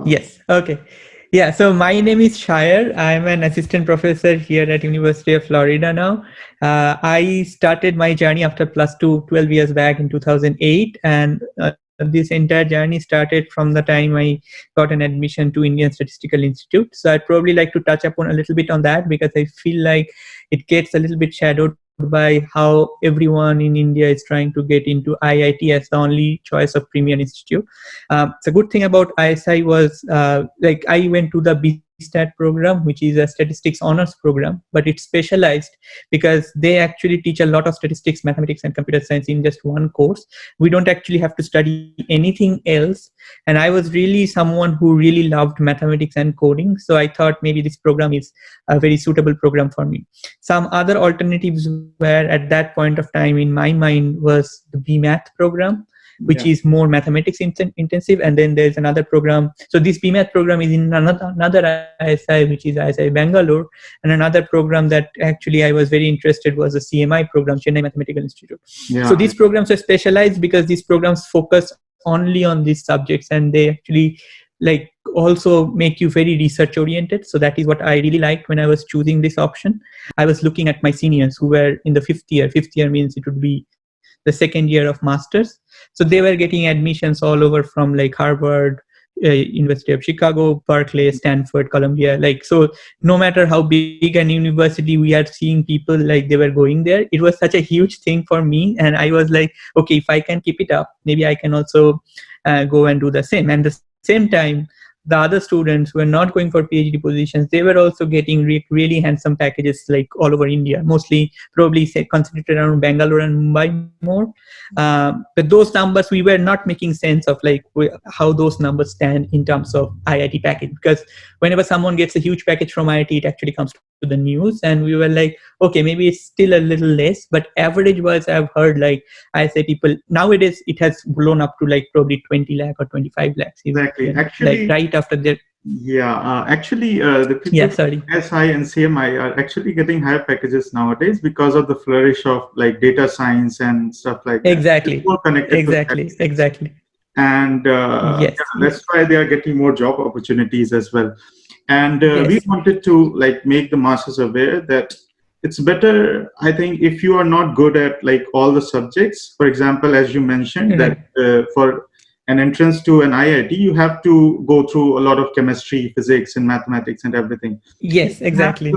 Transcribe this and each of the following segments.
Yes. Okay. Yeah. So my name is Shire. I'm an assistant professor here at University of Florida now. I started my journey after plus two 12 years back in 2008, and this entire journey started from the time I got an admission to Indian Statistical Institute. So I'd probably like to touch upon a little bit on that because I feel like it gets a little bit shadowed by how everyone in India is trying to get into IIT as the only choice of premier institute. The good thing about ISI was like I went to the BStat program, which is a statistics honors program, but it's specialized because they actually teach a lot of statistics, mathematics, and computer science in just one course. We don't actually have to study anything else. And I was really someone who really loved mathematics and coding. So I thought maybe this program is a very suitable program for me. Some other alternatives were at that point of time in my mind was the BMath program, which is more mathematics intensive, and then there's another program. So this BMath program is in another ISI, which is ISI Bangalore, and another program that actually I was very interested was the CMI program, Chennai Mathematical Institute. So these programs are specialized because these programs focus only on these subjects, and they actually like also make you very research oriented. So that is what I really liked when I was choosing this option. I was looking at my seniors who were in the fifth year. Fifth year means it would be the second year of masters. So they were getting admissions all over from like Harvard, University of Chicago, Berkeley, Stanford, Columbia. Like, so no matter how big an university we are seeing people like they were going there, it was such a huge thing for me. And I was like, okay, if I can keep it up, maybe I can also go and do the same. And the same time, the other students who were not going for PhD positions, they were also getting really handsome packages like all over India, mostly probably concentrated around Bangalore and Mumbai more. But those numbers, we were not making sense of like how those numbers stand in terms of IIT package, because whenever someone gets a huge package from IIT, it actually comes to the news, and we were like, okay, maybe it's still a little less, but average wise, I've heard like I say people nowadays it has blown up to like probably 20 lakh or 25 lakhs. Exactly. Actually, like right after their the people SI and CMI are actually getting higher packages nowadays because of the flourish of like data science and stuff like that. Exactly. It's more connected Exactly. And that's why they are getting more job opportunities as well. And we wanted to like make the masses aware that it's better, I think, if you are not good at like all the subjects. For example, as you mentioned, that for an entrance to an IIT, you have to go through a lot of chemistry, physics, and mathematics and everything. Yes, exactly.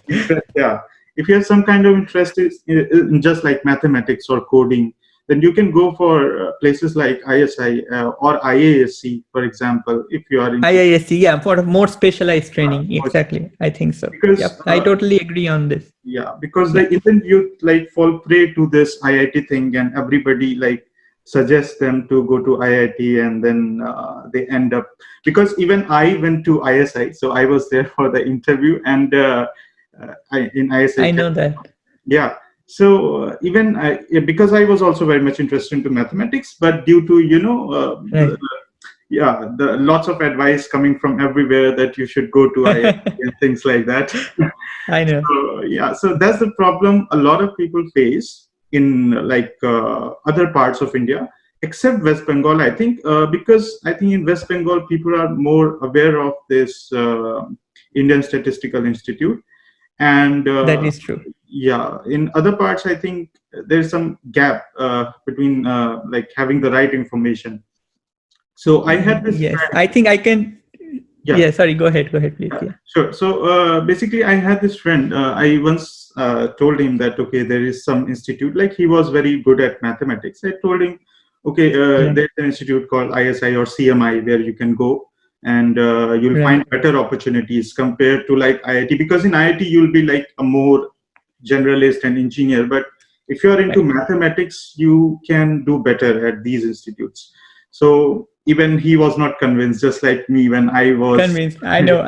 If you have some kind of interest in just like mathematics or coding, then you can go for places like ISI or IISC, for example, if you are in IISC, for more specialized training. Exactly. I think so. Because, I totally agree on this. Yeah, because the Indian youth like fall prey to this IIT thing, and everybody like suggests them to go to IIT, and then they end up, because even I went to ISI, so I was there for the interview, and in ISI. I know that. Yeah. So even because I was also very much interested into mathematics, but due to the lots of advice coming from everywhere that you should go to IIT and things like that. I know. So that's the problem a lot of people face in like other parts of India, except West Bengal, I think, because I think in West Bengal people are more aware of this Indian Statistical Institute, and that is true. Yeah, in other parts, I think there's some gap between like having the right information. So I had this. Yes, I think I can. Yeah. Sorry. Go ahead, please. Yeah. Sure. So basically, I had this friend. I once told him that okay, there is some institute. Like he was very good at mathematics. I told him, okay, there's an institute called ISI or CMI where you can go, and you'll find better opportunities compared to like IIT. Because in IIT, you'll be like a more generalist and engineer, but if you are into mathematics, you can do better at these institutes. So even he was not convinced, just like me when I was convinced. I know.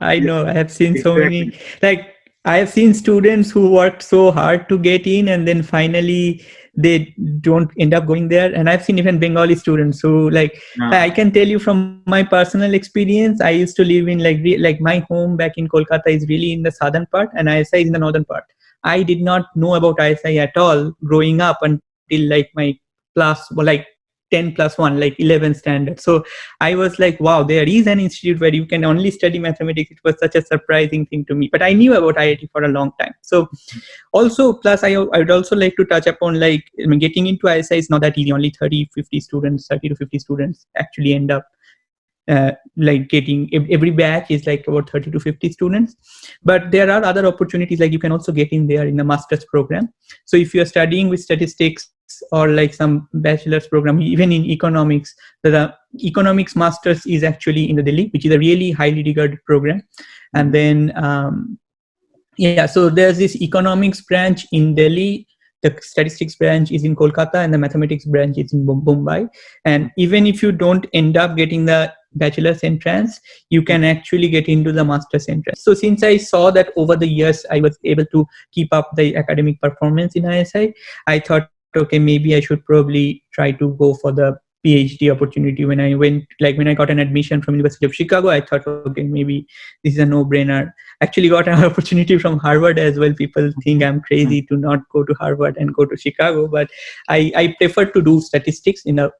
I have seen so many, like I have seen students who worked so hard to get in, and then finally they don't end up going there. And I've seen even Bengali students who like, I can tell you from my personal experience, I used to live in like my home back in Kolkata is really in the southern part, and ISI is in the northern part. I did not know about ISI at all growing up until like my class, like 10+1, like 11 standard. So I was like, wow, there is an institute where you can only study mathematics. It was such a surprising thing to me, but I knew about IIT for a long time. So also, plus I would also like to touch upon, like, I mean, getting into ISI is not that easy. Only 30 to 50 students actually end up like getting, every batch is like about 30 to 50 students. But there are other opportunities, like you can also get in there in the master's program. So if you're studying with statistics or like some bachelor's program, even in economics, the economics masters is actually in the Delhi, which is a really highly regarded program. And then yeah, so there's this economics branch in Delhi, the statistics branch is in Kolkata, and the mathematics branch is in Mumbai. And even if you don't end up getting the bachelor's entrance, you can actually get into the master's entrance. So since I saw that over the years I was able to keep up the academic performance in ISI, I thought, okay, maybe I should probably try to go for the PhD opportunity. When I got an admission from University of Chicago, I thought, okay, maybe this is a no-brainer. Actually got an opportunity from Harvard as well. People think I'm crazy to not go to Harvard and go to Chicago, but I prefer to do statistics in the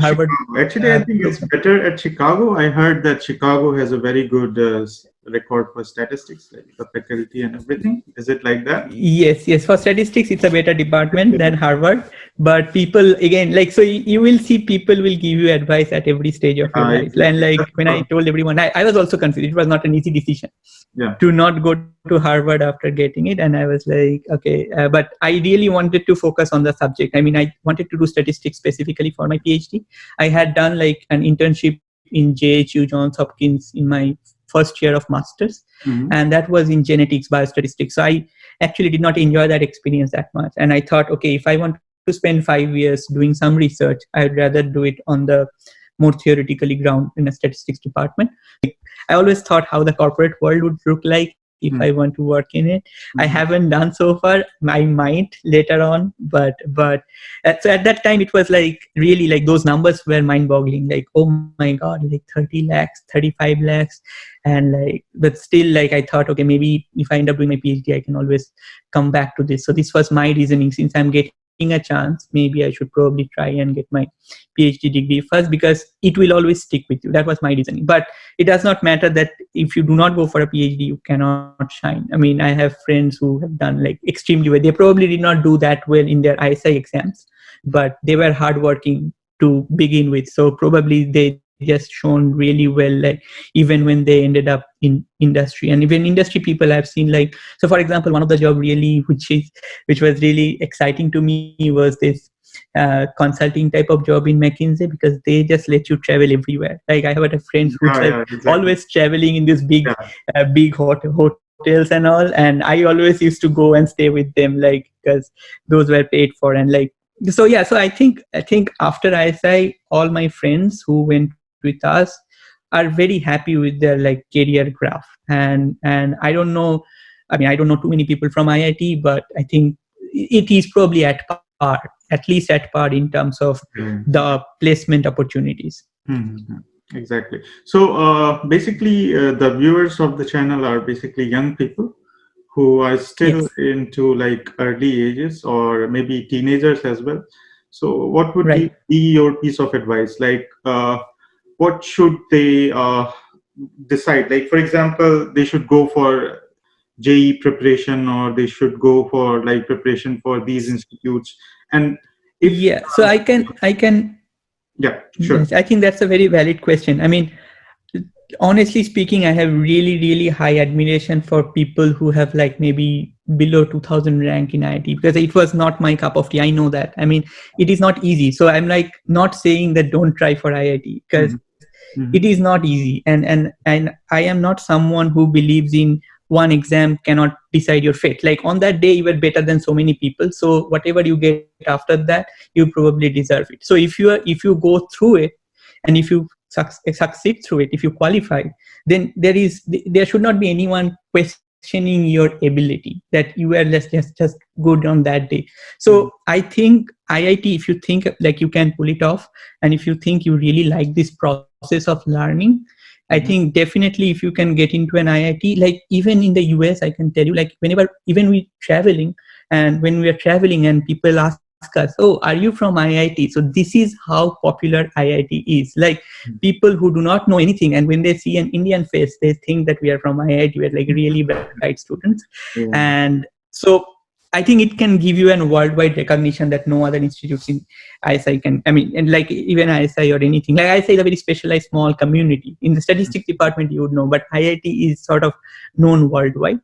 Harvard. Actually, I think it's better at Chicago. I heard that Chicago has a very good record for statistics, like the faculty and everything. Is it like that? Yes. For statistics, it's a better department than Harvard. But people, again, like, so you will see people will give you advice at every stage of your life. And like when I told everyone, I was also confused. It was not an easy decision to not go to Harvard after getting it. And I was like, okay, but I really wanted to focus on the subject. I mean, I wanted to do statistics specifically for my PhD. I had done like an internship in JHU, Johns Hopkins, in my first year of masters, and that was in genetics, biostatistics. So I actually did not enjoy that experience that much. And I thought, okay, if I want to spend 5 years doing some research, I'd rather do it on the more theoretically ground in a statistics department. I always thought how the corporate world would look like if I want to work in it. I haven't done so far. I might later on, but so at that time it was like really like those numbers were mind-boggling. Like, oh my god, like 30 lakhs, 35 lakhs, and like, but still, like, I thought, okay, maybe if I end up doing my PhD, I can always come back to this. So this was my reasoning. Since I'm getting a chance, maybe I should probably try and get my PhD degree first, because it will always stick with you. That was my reasoning. But it does not matter that if you do not go for a PhD, you cannot shine. I mean, I have friends who have done like extremely well. They probably did not do that well in their ISI exams, but they were hardworking to begin with. So probably they just shown really well, like even when they ended up in industry. And even industry people I've seen, like, so for example, one of the job really which was really exciting to me was this consulting type of job in McKinsey, because they just let you travel everywhere. Like I have a friend who's exactly. Always traveling in this big hotels and all, and I always used to go and stay with them, like, because those were paid for. And like, so I think after ISI, all my friends who went with us are very happy with their like career graph. And I don't know too many people from IIT, but I think it is probably at least at par in terms of the placement opportunities. Exactly. So basically the viewers of the channel are basically young people who are still into like early ages, or maybe teenagers as well. So what would be your piece of advice? Like what should they decide? Like, for example, they should go for JEE preparation, or they should go for like preparation for these institutes. And if so I can yeah, sure. Yes, I think that's a very valid question. I mean, honestly speaking, I have really high admiration for people who have like maybe below 2000 rank in IIT, because it was not my cup of tea. I know that. I mean, it is not easy. So I'm like not saying that don't try for IIT, because it is not easy. And I am not someone who believes in one exam cannot decide your fate. Like on that day, you were better than so many people. So whatever you get after that, you probably deserve it. So if you go through it, and if you succeed through it, if you qualify, then there should not be anyone questioning your ability, that you were just good on that day. So I think IIT, if you think like you can pull it off, and if you think you really like this process of learning, I think definitely if you can get into an IIT, like even in the US, I can tell you, like even when we are traveling and people ask ask us, oh, are you from IIT? So this is how popular IIT is. Like people who do not know anything, and when they see an Indian face, they think that we are from IIT. We're like really bright students. Yeah. And so I think it can give you a worldwide recognition that no other institutes in ISI can. I mean, and like even ISI or anything. Like ISI is a very specialized small community. In the statistics department, you would know, but IIT is sort of known worldwide.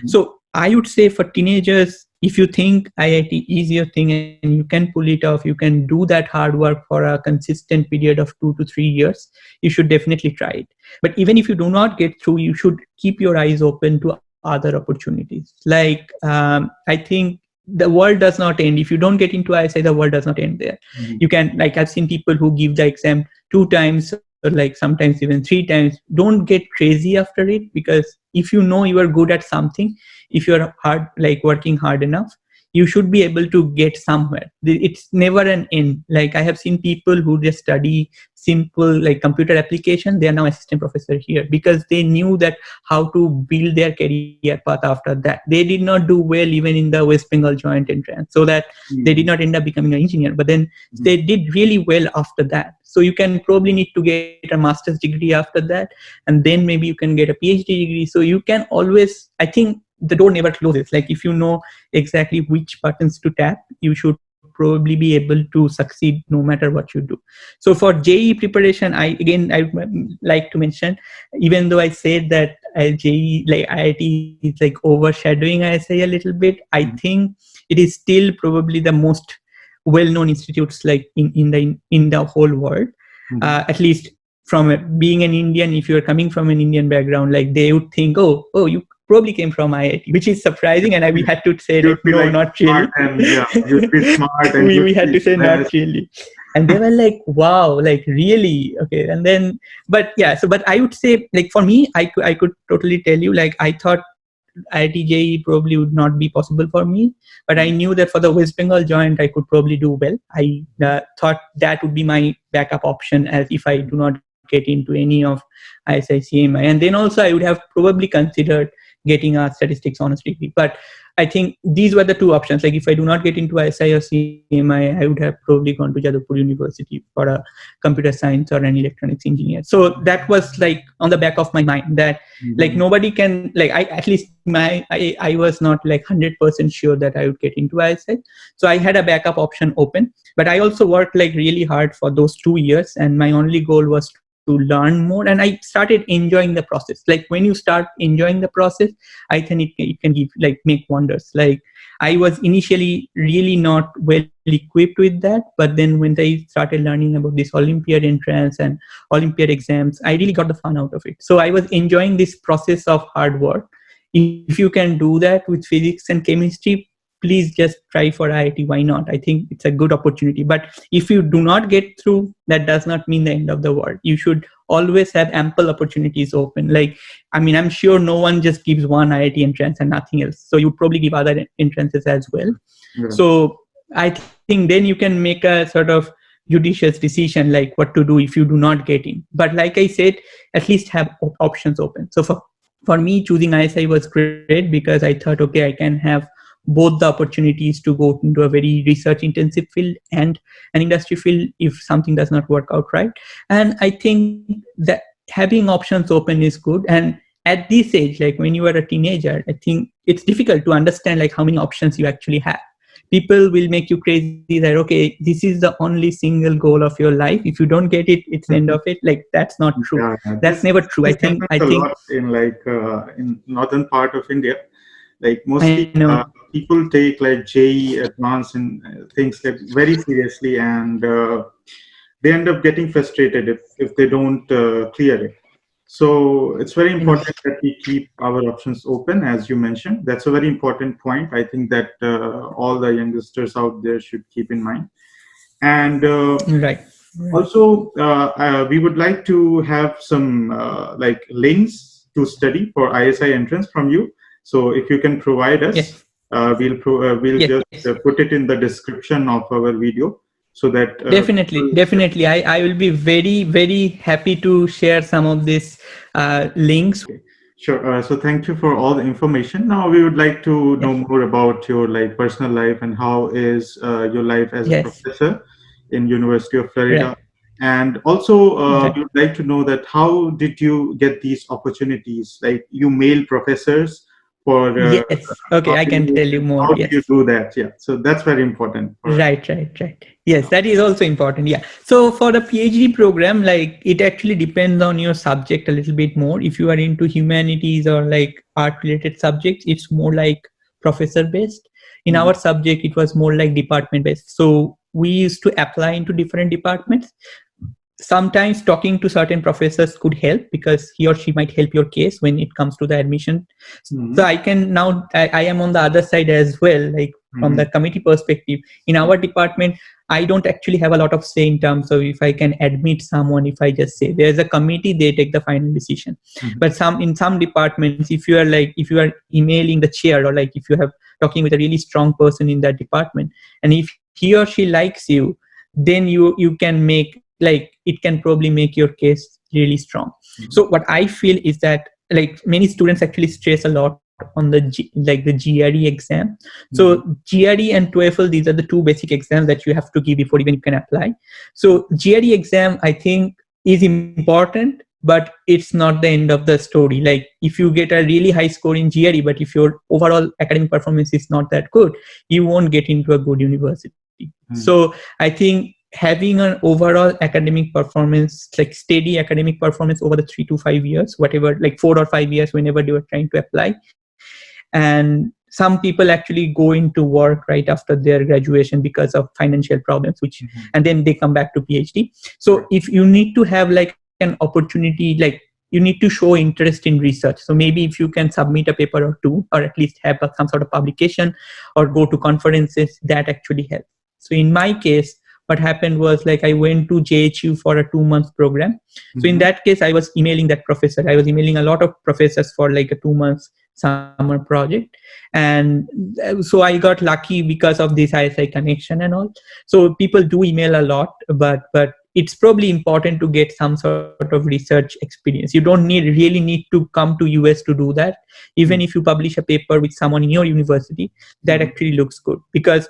So I would say for teenagers, if you think IIT is your thing and you can pull it off, you can do that hard work for a consistent period of 2 to 3 years, you should definitely try it. But even if you do not get through, you should keep your eyes open to other opportunities. Like I think the world does not end. If you don't get into ISI, the world does not end there. You can, like I've seen people who give the exam 2 times or like sometimes even 3 times. Don't get crazy after it, because if you know you are good at something, if you're hard, like working hard enough, you should be able to get somewhere. It's never an end. Like I have seen people who just study simple like computer application, they are now assistant professor here because they knew that how to build their career path after that. They did not do well even in the West Bengal joint entrance, so that they did not end up becoming an engineer, but then they did really well after that. So you can probably need to get a master's degree after that, and then maybe you can get a PhD degree. So you can always, I think the door never closes. Like if you know exactly which buttons to tap, you should probably be able to succeed no matter what you do. So for JEE preparation, I like to mention, even though I said that JEE, like IIT is like overshadowing ISI a little bit, I think it is still probably the most well-known institutes like in the whole world. At least from being an Indian, if you're coming from an Indian background, like they would think, oh, you probably came from IIT, which is surprising, and we had to say that, no, like not really. And, yeah, you'd be smart. And we had to say not really, and they were like, wow, like really, okay. And then, but yeah, so but I would say, like for me, I could totally tell you, like I thought IIT JEE probably would not be possible for me, but I knew that for the West Bengal joint I could probably do well. I thought that would be my backup option, as if I do not get into any of ISI CMI, and then also I would have probably considered getting a statistics honors degree. But I think these were the two options. Like if I do not get into ISI or CMI, I would have probably gone to Jadavpur University for a computer science or an electronics engineer. So that was like on the back of my mind that like nobody can, like I was not like 100% sure that I would get into ISI. So I had a backup option open, but I also worked like really hard for those 2 years, and my only goal was to learn more, and I started enjoying the process. Like when you start enjoying the process, I think it can give, like make wonders. Like I was initially really not well equipped with that, but then when I started learning about this Olympiad entrance and Olympiad exams, I really got the fun out of it. So I was enjoying this process of hard work. If you can do that with physics and chemistry, please just try for IIT. Why not? I think it's a good opportunity. But if you do not get through, that does not mean the end of the world. You should always have ample opportunities open. Like, I mean, I'm sure no one just gives one IIT entrance and nothing else. So you probably give other entrances as well. Yeah. So I think then you can make a sort of judicious decision, like what to do if you do not get in. But like I said, at least have options open. So for me, choosing ISI was great because I thought, okay, I can have both the opportunities to go into a very research intensive field and an industry field if something does not work out right. And I think that having options open is good. And at this age, like when you are a teenager, I think it's difficult to understand like how many options you actually have. People will make you crazy that, okay, this is the only single goal of your life. If you don't get it, it's the end of it. Like that's not true. Yeah, that's never true. I think a lot in like in northern part of India. Like mostly people take like JEE advanced and things like very seriously, and they end up getting frustrated if they don't clear it. So it's very important that we keep our options open, as you mentioned. That's a very important point. I think that all the youngsters out there should keep in mind. And also, we would like to have some like links to study for ISI entrance from you. So if you can provide us, we'll just put it in the description of our video, so that definitely I will be very, very happy to share some of these links. Okay. Sure. So thank you for all the information. Now we would like to know Yes. more about your like personal life and how is your life as a Yes. professor in University of Florida. Right. And also, Right. we would like to know that how did you get these opportunities? Like you mail professors for Yes. Okay, how I do can you tell you more. how do you Yes. do that? Yeah. So that's very important for. Right. Yes, that is also important. Yeah. So for the PhD program, like it actually depends on your subject a little bit more. If you are into humanities or like art related subjects, it's more like professor based. In Mhm. our subject, it was more like department based. So we used to apply into different departments. Sometimes talking to certain professors could help because he or she might help your case when it comes to the admission. So Mhm. I can now I am on the other side as well, like from Mhm. the committee perspective. In our department, I don't actually have a lot of say in terms of if I can admit someone. If I just say there's a committee, they take the final decision. Mhm. But some departments, if you are emailing the chair, or like if you have talking with a really strong person in that department, and if he or she likes you, then you can make, like it can probably make your case really strong. So Mhm. what I feel is that like many students actually stress a lot on the like the GRE exam. So Mhm. GRE and TOEFL, these are the two basic exams that you have to give before even you can apply. So GRE exam, I think, is important, but it's not the end of the story. Like if you get a really high score in GRE, but if your overall academic performance is not that good, you won't get into a good university. So Mhm. I think having an overall academic performance, like steady academic performance over the 3 to 5 years, whatever, like 4 or 5 years, whenever they were trying to apply. And some people actually go into work right after their graduation because of financial problems, which, Mhm. and then they come back to PhD. So Right. if you need to have like an opportunity, like you need to show interest in research. So maybe if you can submit a paper or two, or at least have some sort of publication or go to conferences, that actually helps. So in my case, what happened was like I went to JHU for a 2 month program. So in Mhm. that case, I was emailing that professor. I was emailing a lot of professors for like a 2 months summer project. And so I got lucky because of this ISI connection and all. So people do email a lot, but it's probably important to get some sort of research experience. You don't really need to come to US to do that. Even Mhm. if you publish a paper with someone in your university, that Mhm. actually looks good, because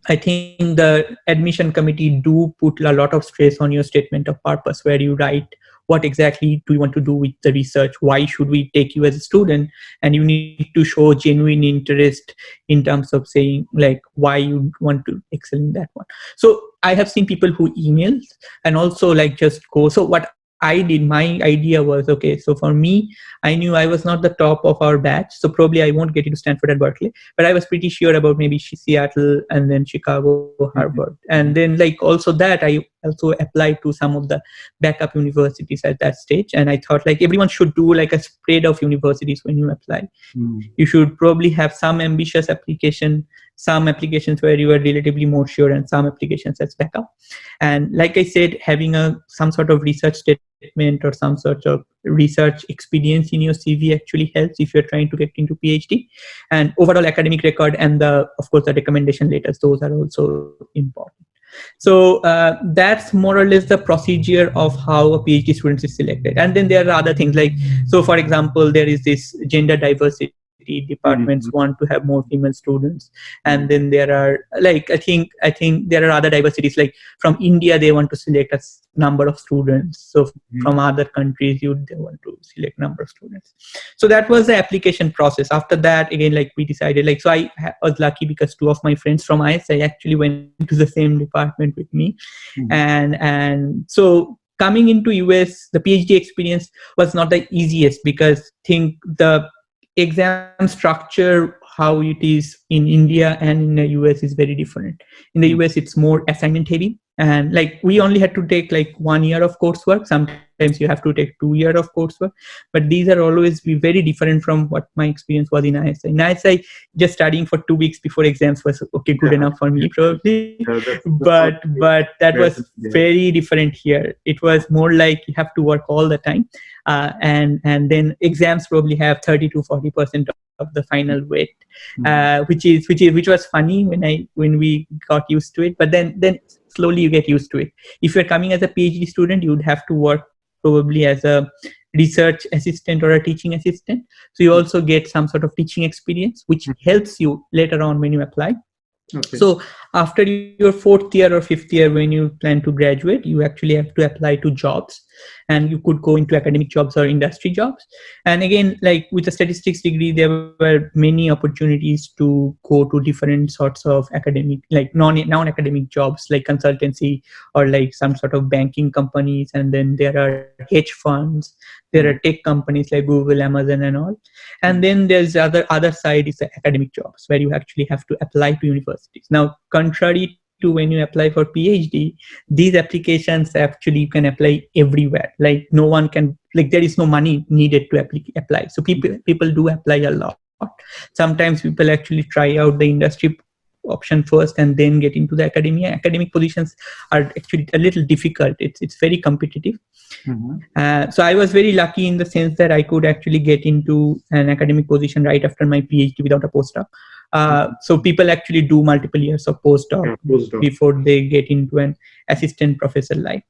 I think the admission committee do put a lot of stress on your statement of purpose, where you write what exactly do you want to do with the research, why should we take you as a student, and you need to show genuine interest in terms of saying like why you want to excel in that one. So I have seen people who email and also like just go. So what I did, my idea was, okay, so for me, I knew I was not the top of our batch, so probably I won't get into Stanford and Berkeley, but I was pretty sure about maybe Seattle and then Chicago, Harvard. Mhm. And then like also that I also applied to some of the backup universities at that stage. And I thought like everyone should do like a spread of universities when you apply. Mhm. You should probably have some ambitious application, some applications where you are relatively more sure, and some applications as backup. And like I said, having a some sort of research statement or some sort of research experience in your CV actually helps if you're trying to get into PhD. And overall academic record, and the of course the recommendation letters, those are also important. So that's more or less the procedure of how a PhD student is selected. And then there are other things like, so for example, there is this gender diversity. Departments want Mhm. to have more female students. And then Mhm. there are like I think there are other diversities, like from India they want to select a number of students. So from other countries they want to select number of students. So that was the application process. After that, again, like we decided, like, so was lucky because two of my friends from ISI actually went to the same department with me. Mhm. And so coming into US, the PhD experience was not the easiest, because think the exam structure, how it is in India and in the US, is very different. In the Mhm. US it's more assignment heavy, and like we only had to take like 1 year of coursework. Sometimes you have to take 2 year of coursework, but these are always be very different from what my experience was in ISI. In ISI, just studying for 2 weeks before exams was okay, good Yeah. enough for me Yeah. probably. That's but what but that was yeah. very different here. It was more like you have to work all the time. And then exams probably have 30 to 40% of the final weight, Mhm. which was funny when we got used to it. But then slowly you get used to it. If you're coming as a PhD student, you would have to work probably as a research assistant or a teaching assistant. So you also get some sort of teaching experience, which helps you later on when you apply. Okay. So after your 4th year or 5th year, when you plan to graduate, you actually have to apply to jobs, and you could go into academic jobs or industry jobs. And again, like with a statistics degree, there were many opportunities to go to different sorts of academic, like non-academic jobs, like consultancy or like some sort of banking companies. And then there are hedge funds, there are tech companies like Google, Amazon, and all. And then there's other side is the academic jobs, where you actually have to apply to universities. Now, contrary to when you apply for PhD, these applications actually you can apply everywhere. Like no one can, like there is no money needed to apply. So people do apply a lot. Sometimes people actually try out the industry option first and then get into the academia. Academic positions are actually a little difficult. It's very competitive. So I was very lucky in the sense that I could actually get into an academic position right after my PhD without a postdoc. So people actually do multiple years of postdoc before they get into an assistant professor life.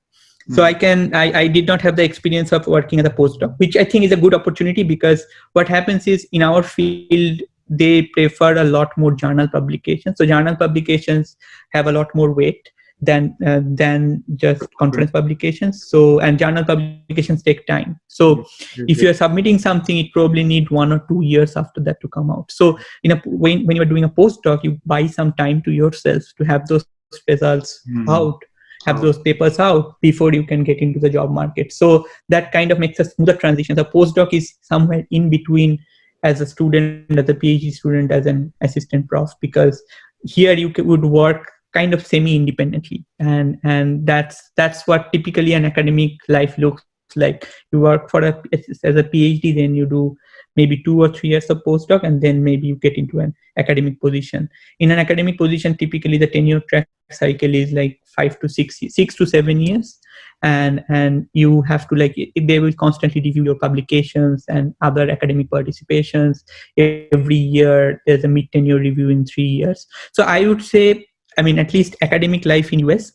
So I did not have the experience of working as a postdoc, which I think is a good opportunity, because what happens is in our field, they prefer a lot more journal publications. So journal publications have a lot more weight than just conference publications. So, and journal publications take time. So if you're submitting something, it probably need 1 or 2 years after that to come out. So when you're doing a postdoc, you buy some time to yourself to have those results out, have those papers out before you can get into the job market. So that kind of makes a smoother transition. The postdoc is somewhere in between as a student, as a PhD student, as an assistant prof, because here you would work kind of semi-independently, and that's what typically an academic life looks like. You work as a PhD, then you do maybe 2 or 3 years of postdoc, and then maybe you get into an academic position. In an academic position, typically the tenure track cycle is like 6 to 7 years, and you have to, like, they will constantly review your publications and other academic participations. Every year there's a mid-tenure review in 3 years. So I would say, I mean, at least academic life in US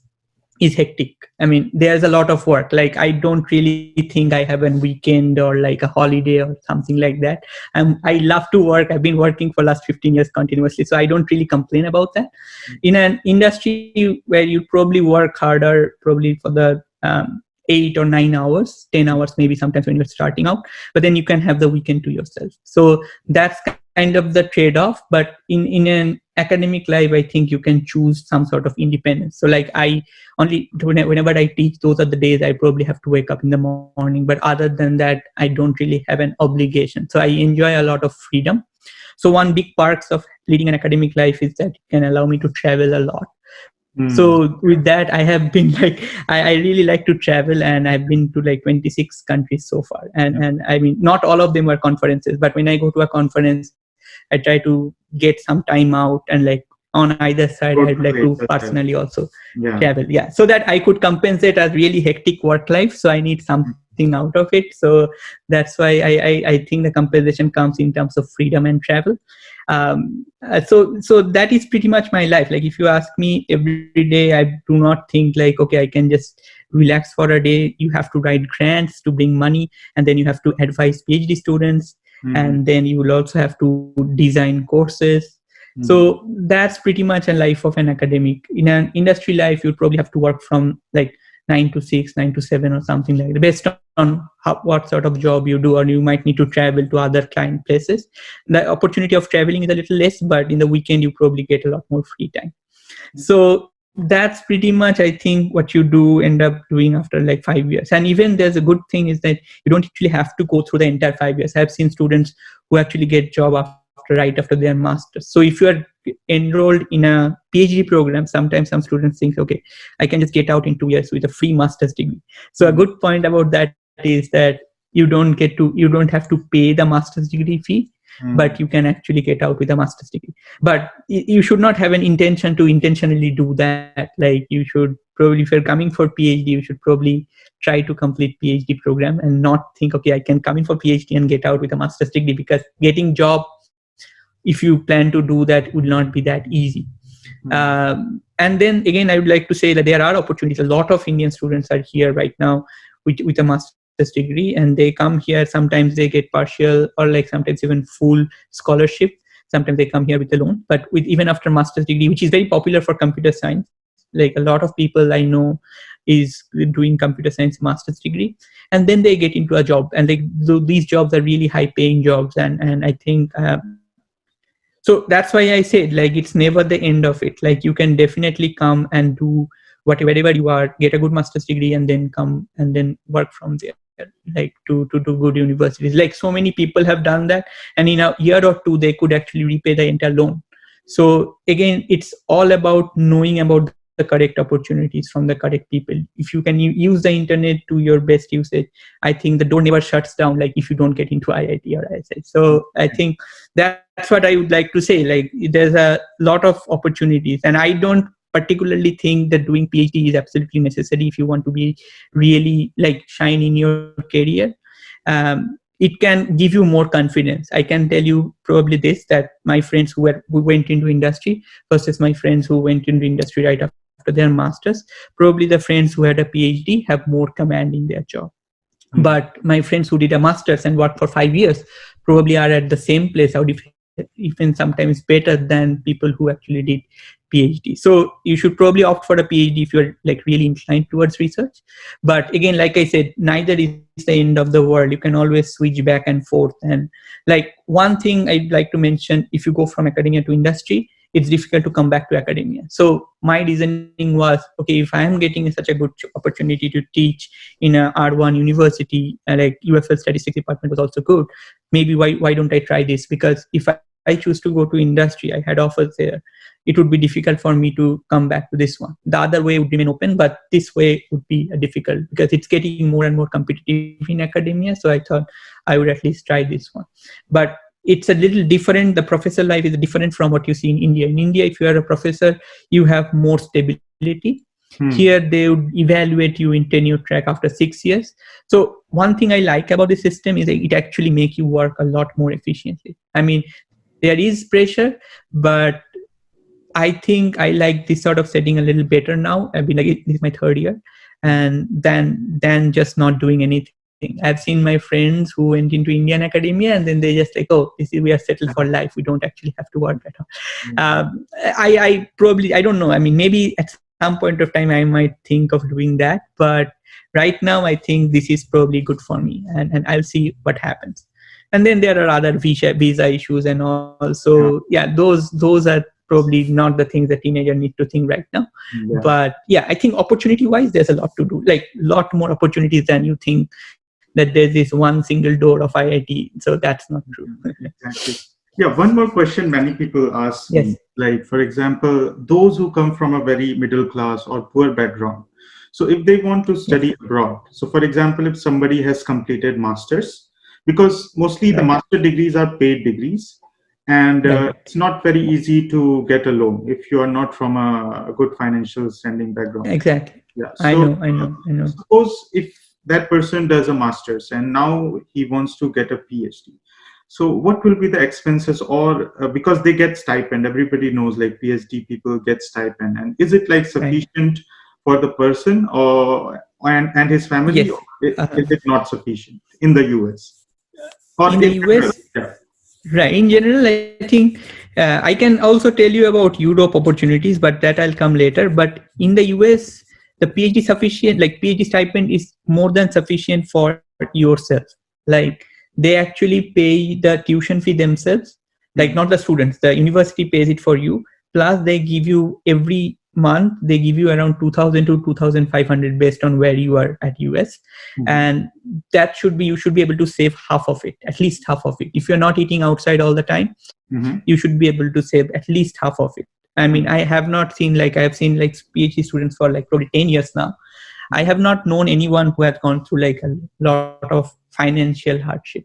is hectic. I mean, there's a lot of work. Like, I don't really think I have a weekend or like a holiday or something like that. I love to work. I've been working for last 15 years continuously, so I don't really complain about that. In an industry where you probably work harder, probably for the 8 or 9 hours, 10 hours maybe sometimes when you're starting out, but then you can have the weekend to yourself. So that's kind of the trade-off. But in an academic life, I think you can choose some sort of independence. So like whenever I teach, those are the days I probably have to wake up in the morning. But other than that, I don't really have an obligation. So I enjoy a lot of freedom. So one big perks of leading an academic life is that it can allow me to travel a lot. So with that, I have been like, I really like to travel, and I've been to like 26 countries so far. And I mean, not all of them were conferences, but when I go to a conference, I try to get some time out, and like on either side, I'd like to personally also travel. Yeah. So that I could compensate a really hectic work life. So I need something out of it. So that's why I think the compensation comes in terms of freedom and travel. So that is pretty much my life. Like, if you ask me every day, I do not think like, okay, I can just relax for a day. You have to write grants to bring money, and then you have to advise PhD students, and then you will also have to design courses. So that's pretty much a life of an academic. In an industry life, you'd probably have to work from like 9 to 6, 9 to 7 or something like that, based on what sort of job you do, or you might need to travel to other client places. The opportunity of traveling is a little less, but in the weekend, you probably get a lot more free time. So that's pretty much, I think, what you do end up doing after like 5 years. And even there's a good thing is that you don't actually have to go through the entire 5 years. I've seen students who actually get job right after their master's. So if you are enrolled in a PhD program, sometimes some students think, okay, I can just get out in 2 years with a free master's degree. So a good point about that is that you don't have to pay the master's degree fee, but you can actually get out with a master's degree. But you should not have an intention to intentionally do that. Like, you should probably, if you're coming for PhD, you should probably try to complete PhD program and not think, okay, I can come in for PhD and get out with a master's degree, because getting job, if you plan to do that, would not be that easy. And then again, I would like to say that there are opportunities. A lot of Indian students are here right now with a master's master's degree, and they come here. Sometimes they get partial or like sometimes even full scholarship. Sometimes they come here with a loan, but with even after master's degree, which is very popular for computer science, like a lot of people I know is doing computer science master's degree, and then they get into a job, and like these jobs are really high paying jobs, and I think so that's why I said like it's never the end of it. Like you can definitely come and do wherever you are, get a good master's degree, and then come and then work from there, like to do good universities. Like so many people have done that, and in a year or two they could actually repay the entire loan. So again, it's all about knowing about the correct opportunities from the correct people. If you can use the internet to your best usage, I think the door never shuts down, like if you don't get into IIT or IISc. So I think that's what I would like to say. Like there's a lot of opportunities, and I don't particularly think that doing PhD is absolutely necessary if you want to be really like shine in your career. It can give you more confidence. I can tell you probably this, that my friends who went into industry versus my friends who went into industry right after their masters, probably the friends who had a PhD have more command in their job. But my friends who did a master's and worked for 5 years probably are at the same place, or even sometimes better than people who actually did PhD. So you should probably opt for a PhD if you're like really inclined towards research. But again, like I said, neither is the end of the world. You can always switch back and forth. And like one thing I'd like to mention, if you go from academia to industry, it's difficult to come back to academia. So my reasoning was, okay, if I am getting such a good opportunity to teach in a R1 university, like UFL statistics department was also good, maybe why don't I try this? Because if I choose to go to industry, I had offers there, it would be difficult for me to come back to this one. The other way would remain open, but this way would be difficult because it's getting more and more competitive in academia. So I thought I would at least try this one. But it's a little different. The professor life is different from what you see in India. In India, if you are a professor, you have more stability. Here, they would evaluate you in tenure track after 6 years. So one thing I like about the system is that it actually makes you work a lot more efficiently. I mean, there is pressure, but I think I like this sort of setting a little better now. I've been like, this is my 3rd year, and than just not doing anything. I've seen my friends who went into Indian academia and then they just like, oh, we are settled for life. We don't actually have to work at all. I probably, I don't know. I mean, maybe at some point of time I might think of doing that, but right now I think this is probably good for me, and I'll see what happens. And then there are other visa issues and all. So yeah, those are probably not the things that teenagers need to think right now. But yeah, I think opportunity wise, there's a lot to do, like a lot more opportunities than you think, that there's this one single door of IIT. So that's not true. Exactly. Yeah, one more question many people ask me, like for example, those who come from a very middle class or poor background. So if they want to study abroad, so for example, if somebody has completed masters, because mostly the master degrees are paid degrees, and it's not very easy to get a loan if you are not from a good financial standing background. Exactly. Yeah. So, I know. Suppose if that person does a master's and now he wants to get a PhD. So what will be the expenses, or because they get stipend, everybody knows like PhD people get stipend, and is it like sufficient for the person or and his family? Yes. Or is it not sufficient in the US? Or in the US? Right. In general, I think I can also tell you about Europe opportunities, but that I'll come later. But in the US, the PhD sufficient, like PhD stipend is more than sufficient for yourself. Like they actually pay the tuition fee themselves, like not the students, the university pays it for you. Plus they give you every month, they give you around 2,000 to 2,500 based on where you are at US. And that you should be able to save half of it, at least half of it. If you're not eating outside all the time, you should be able to save at least half of it. I mean, I have seen like PhD students for like probably 10 years now. I have not known anyone who has gone through like a lot of financial hardship.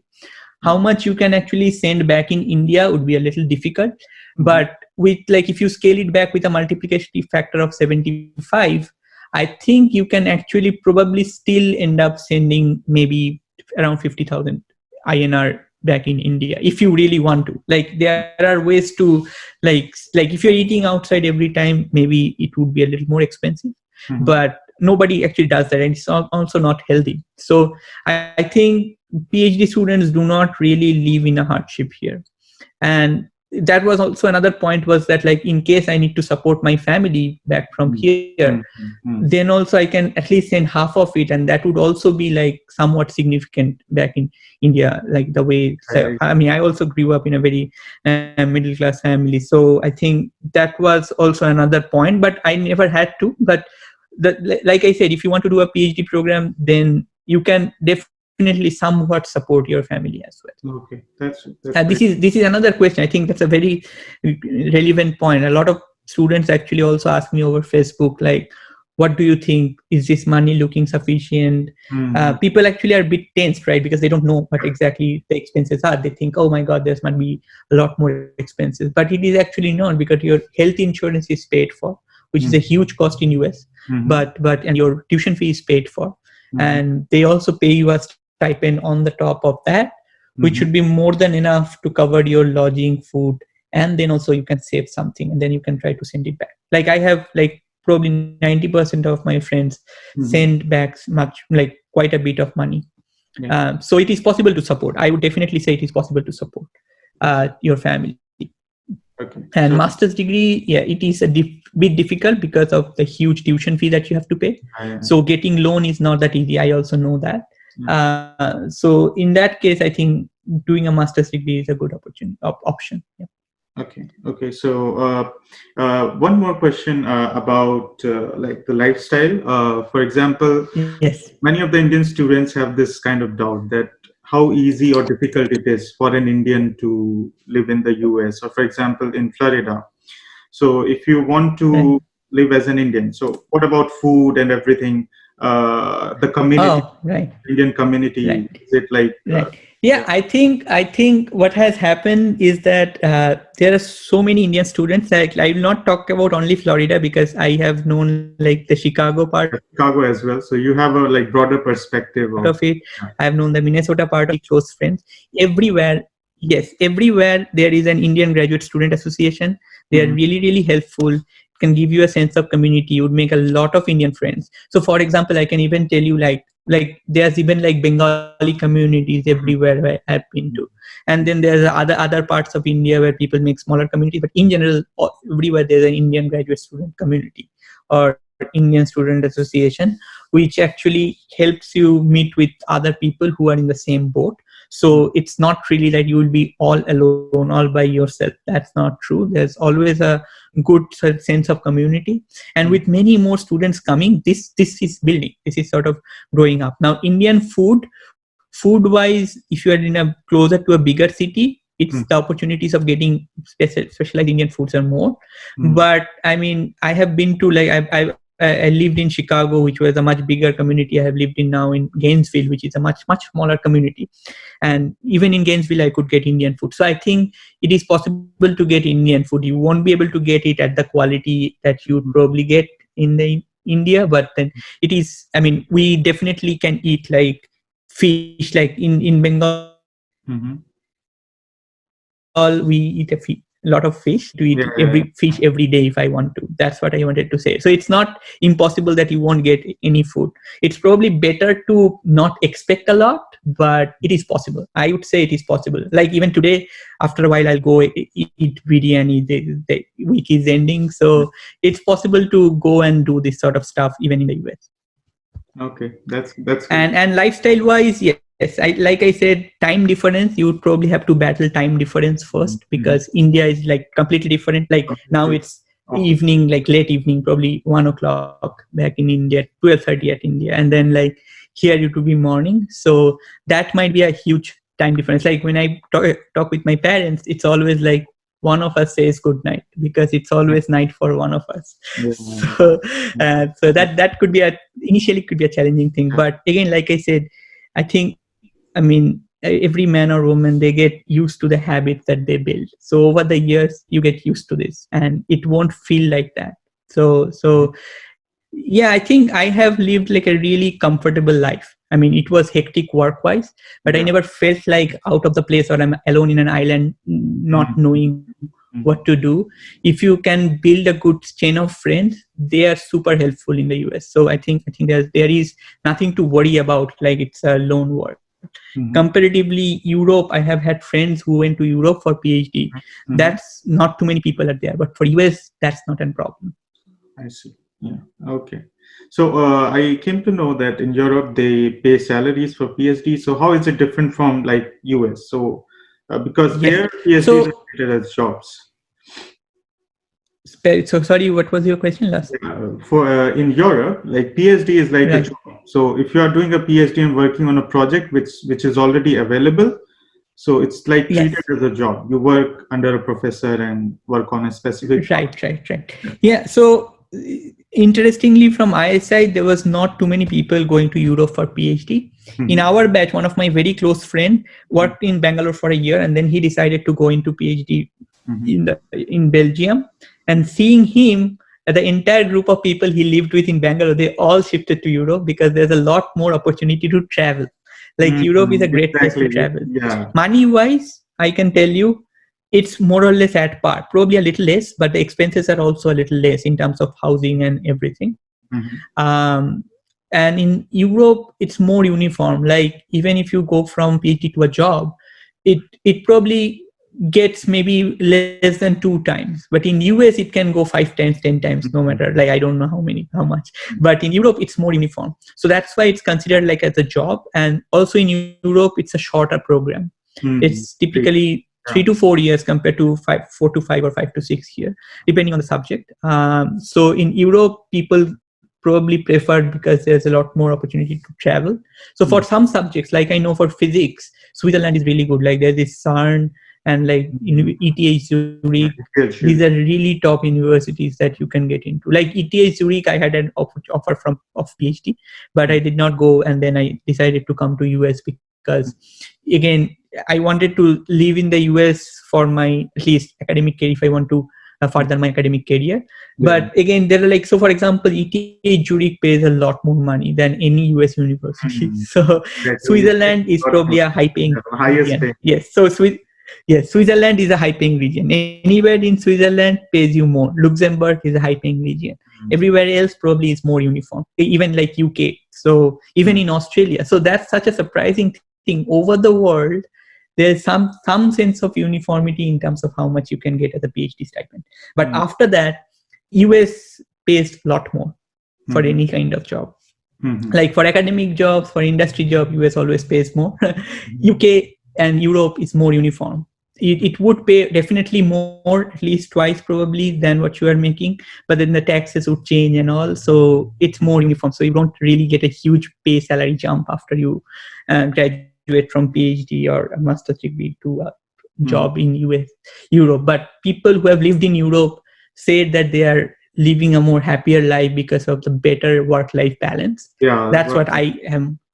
How much you can actually send back in India would be a little difficult, but with like if you scale it back with a multiplication factor of 75, I think you can actually probably still end up sending maybe around 50,000 INR back in India if you really want to. Like there are ways to like if you're eating outside every time, maybe it would be a little more expensive. But nobody actually does that, and it's also not healthy. So I think PhD students do not really live in a hardship here. And that was also another point, was that like in case I need to support my family back from here, then also I can at least send half of it, and that would also be like somewhat significant back in India, like the way. So, I mean, I also grew up in a very middle class family, so I think that was also another point, but I never had to. But like I said, if you want to do a PhD program, then you can definitely somewhat support your family as well. Okay, that's This is another question. I think that's a very relevant point. A lot of students actually also ask me over Facebook, like, what do you think? Is this money looking sufficient? People actually are a bit tensed, right? Because they don't know what exactly the expenses are. They think, oh my God, there's might be a lot more expenses. But it is actually not, because your health insurance is paid for, which is a huge cost in US. But and your tuition fee is paid for. And they also pay you a stipend on the top of that, which should be more than enough to cover your lodging, food, and then also you can save something, and then you can try to send it back. Like I have like probably 90% of my friends send back quite a bit of money. So it is possible to support. I would definitely say it is possible to support your family. Okay. And master's degree, it is a bit difficult because of the huge tuition fee that you have to pay. So getting loan is not that easy. I also know that. So in that case, I think doing a master's degree is a good option. Yeah. Okay. So one more question about like the lifestyle. For example, yes, many of the Indian students have this kind of doubt that how easy or difficult it is for an Indian to live in the US, or for example in Florida. So if you want to live as an Indian, so what about food and everything? The community, Indian community, is it like? I think what has happened is that there are so many Indian students. Like I will not talk about only Florida, because I have known like the Chicago part. Chicago as well. So you have a like broader perspective of it. I have known the Minnesota part of close friends. Everywhere there is an Indian Graduate Student Association. They are really, really helpful. Can give you a sense of community. You would make a lot of Indian friends. So for example, I can even tell you like there's even like Bengali communities everywhere where I've been to. And then there's other parts of India where people make smaller communities, but in general, everywhere there's an Indian graduate student community or Indian Student Association, which actually helps you meet with other people who are in the same boat. So it's not really that you will be all alone, all by yourself. That's not true. There's always a good sense of community. And with many more students coming, this is building. This is sort of growing up. Now, Indian food-wise, if you are closer to a bigger city, it's the opportunities of getting specialized Indian foods are more. But I mean, I have been to I lived in Chicago, which was a much bigger community. I have lived in now in Gainesville, which is a much smaller community. And even in Gainesville, I could get Indian food. So I think it is possible to get Indian food. You won't be able to get it at the quality that you would probably get in India, but then it is. I mean, we definitely can eat like fish, like in Bengal. We eat a lot of fish. To eat fish every day if I want to. That's what I wanted to say. So it's not impossible that you won't get any food. It's probably better to not expect a lot, but it is possible. I would say it is possible. Like even today, after a while, I'll go eat biryani. The week is ending, so it's possible to go and do this sort of stuff even in the US. Okay, that's good. And lifestyle wise, yes. Yes, like I said, time difference, you would probably have to battle time difference first, because India is like completely different. Like now it's evening, like late evening, probably 1 o'clock back in India, 12:30 at India. And then like here it would be morning. So that might be a huge time difference. Like when I talk with my parents, it's always like one of us says good night, because it's always night for one of us. So that could be initially could be a challenging thing. But again, like I said, I mean, every man or woman, they get used to the habits that they build. So over the years, you get used to this, and it won't feel like that. So yeah, I think I have lived like a really comfortable life. I mean, it was hectic work-wise, but I never felt like out of the place or I'm alone in an island, not knowing what to do. If you can build a good chain of friends, they are super helpful in the US. So I think there is nothing to worry about, like it's a lone world. Comparatively, Europe, I have had friends who went to Europe for PhD. That's not too many people are there, but for US, that's not a problem. I see. Yeah. Okay. So I came to know that in Europe they pay salaries for PhD. So how is it different from like US? So because their PhDs are So, treated as jobs. so sorry, what was your question last? For in Europe, like PhD is like a Right. job. So if you are doing a PhD and working on a project which is already available, so it's like treated Yes. as a job. You work under a professor and work on a specific Right. Yeah. So interestingly, from ISI, there was not too many people going to Europe for PhD. In our batch, one of my very close friend worked in Bangalore for a year, and then he decided to go into PhD in Belgium. And seeing him, the entire group of people he lived with in Bangalore, they all shifted to Europe because there's a lot more opportunity to travel. Like Europe is a great place to Exactly. travel. Yeah. Money wise, I can tell you, it's more or less at par, probably a little less, but the expenses are also a little less in terms of housing and everything. And in Europe, it's more uniform. Like even if you go from PhD to a job, it probably gets maybe less than 2 times. But in US, it can go 5 times, 10 times, no matter. Like I don't know how much. But in Europe, it's more uniform. So that's why it's considered like as a job. And also in Europe, it's a shorter program. It's typically 3 to 4 years compared to 4 to 5 or 5 to 6 years, depending on the subject. So in Europe, people probably preferred because there's a lot more opportunity to travel. So for some subjects, like I know for physics, Switzerland is really good. Like there's this CERN and like ETH Zurich. These are really top universities that you can get into. Like ETH Zurich, I had an offer of PhD, but I did not go, and then I decided to come to US because, again, I wanted to live in the US for my at least academic career if I want to further my academic career. But again, there are like, so for example, ETH Zurich pays a lot more money than any US university. So Switzerland is probably a high paying region. Yes. So Switzerland is a high paying region. Anywhere in Switzerland pays you more. Luxembourg is a high paying region. Everywhere else probably is more uniform. Even like UK. So even in Australia. So that's such a surprising thing. Over the world, there's some sense of uniformity in terms of how much you can get as a PhD stipend. But after that, US pays a lot more for any kind of job. Like for academic jobs, for industry job, US always pays more. UK and Europe is more uniform. It would pay definitely more, at least twice probably, than what you are making, but then the taxes would change and all, so it's more uniform. So you don't really get a huge pay salary jump after you graduate from PhD or a master's degree to a job in Europe. But people who have lived in Europe say that they are living a more happier life because of the better work-life balance. That's what I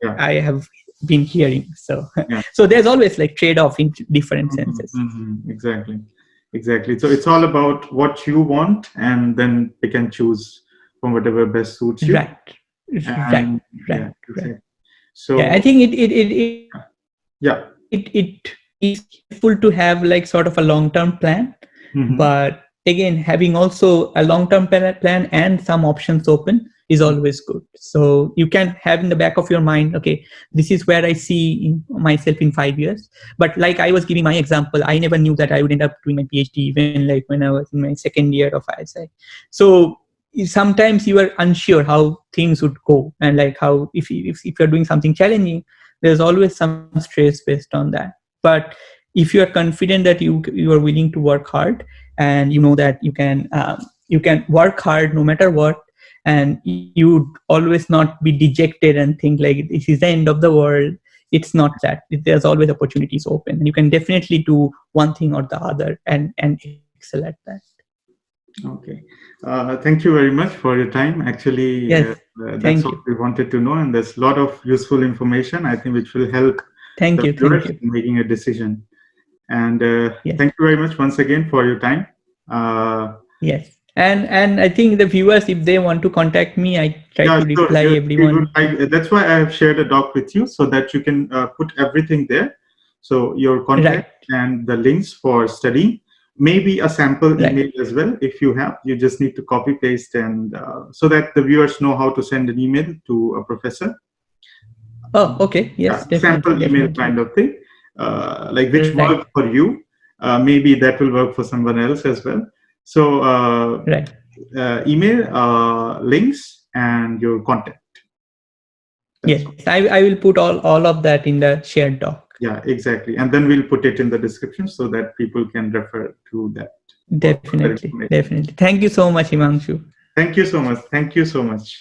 have been hearing. So so there's always like trade-off in different senses. Exactly. So it's all about what you want, and then they can choose from whatever best suits you. Right. So I think it is helpful to have like sort of a long-term plan, but again, having also a long-term plan and some options open is always good. So you can have in the back of your mind, okay, this is where I see myself in 5 years. But like I was giving my example, I never knew that I would end up doing my PhD even like when I was in my second year of IISC. So sometimes you are unsure how things would go, and like how if you're doing something challenging, there's always some stress based on that. But if you are confident that you are willing to work hard, and you know that you can work hard no matter what, and you always not be dejected and think like this is the end of the world. It's not that. There's always opportunities open, and you can definitely do one thing or the other and excel at that. Okay. Thank you very much for your time. Actually, that's what we wanted to know, and there's a lot of useful information, I think, which will help viewers in making a decision. And thank you very much once again for your time. Yes. And I think the viewers, if they want to contact me, I try to reply everyone. That's why I have shared a doc with you, so that you can put everything there. So your contact and the links for studying, maybe a sample Right. email as well. If you have, you just need to copy paste, and so that the viewers know how to send an email to a professor. Oh, okay. Yes, Sample definitely, email definitely. kind of thing, like which Right. worked for you. Maybe that will work for someone else as well. So Right. email, links, and your contact. Yes, I will put all of that in the shared doc. Yeah, exactly. And then we'll put it in the description so that people can refer to that. Definitely, definitely. Thank you so much, Himanshu. Thank you so much. Thank you so much.